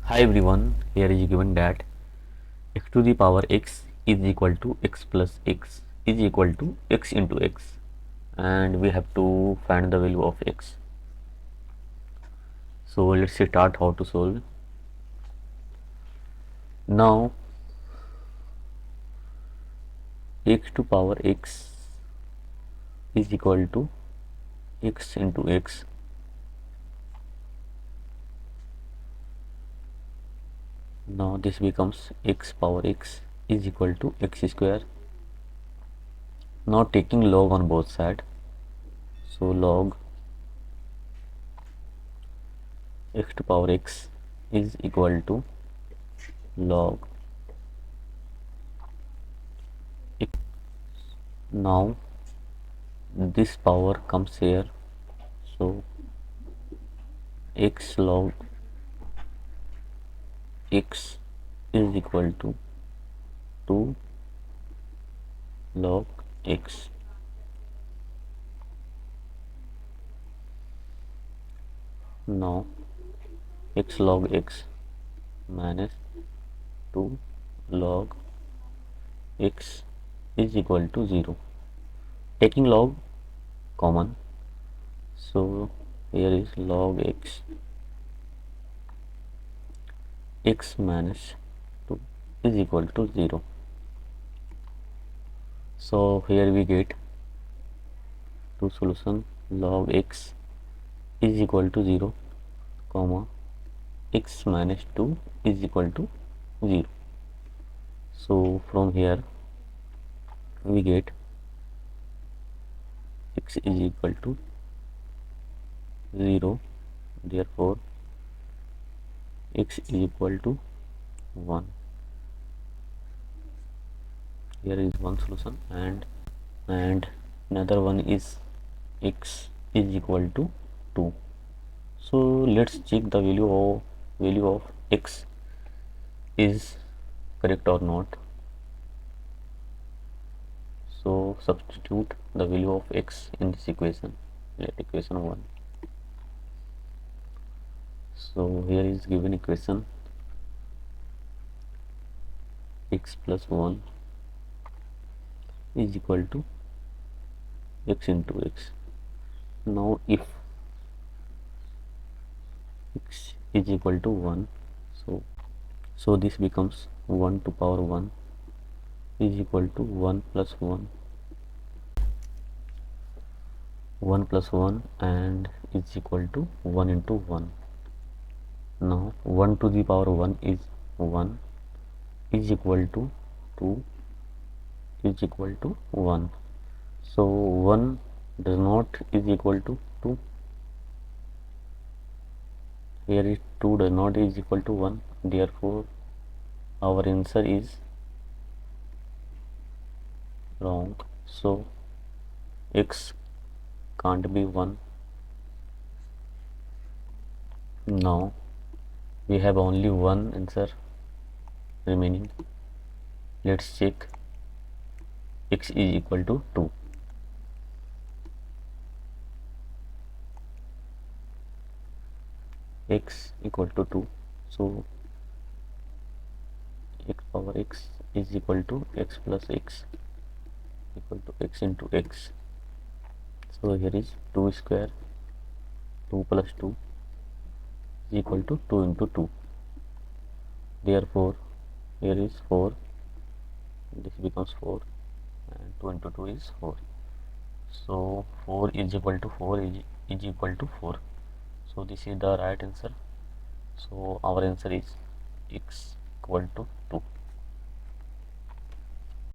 Hi everyone, here is given that x to the power x is equal to x plus x is equal to x into x, and we have to find the value of x. So let's start how to solve. Now x to power x is equal to x into x. Now this becomes x power x is equal to x square. Now taking log on both sides, so log x to power x is equal to log x. Now this power comes here, so x log x is equal to 2 log x. Now x log x minus 2 log x is equal to 0. Taking log common, so here is log x minus 2 is equal to 0. So here we get two solution: log x is equal to 0 comma x minus 2 is equal to 0. So from here we get x is equal to 0, therefore x is equal to 1. Here is one solution, and another one is x is equal to 2. So let's check the value of x is correct or not. So substitute the value of x in this equation, let equation 1. So here is given equation x plus 1 is equal to x into x. Now if x is equal to 1, so this becomes 1 to power 1 is equal to 1 plus 1 plus 1 and is equal to 1 into 1. Now 1 to the power 1 is 1 is equal to 2 is equal to 1. So 1 does not is equal to 2. Here is 2 does not is equal to 1. Therefore our answer is wrong. So x can't be 1. Now we have only one answer remaining. Let's check x is equal to 2. X equal to 2, so x power x is equal to x plus x equal to x into x. So here is 2 square, 2 plus 2 is equal to 2 into 2. Therefore here is 4, this becomes 4, and 2 into 2 is 4. So 4 is equal to 4 is equal to 4. So this is the right answer. So our answer is x equal to 2.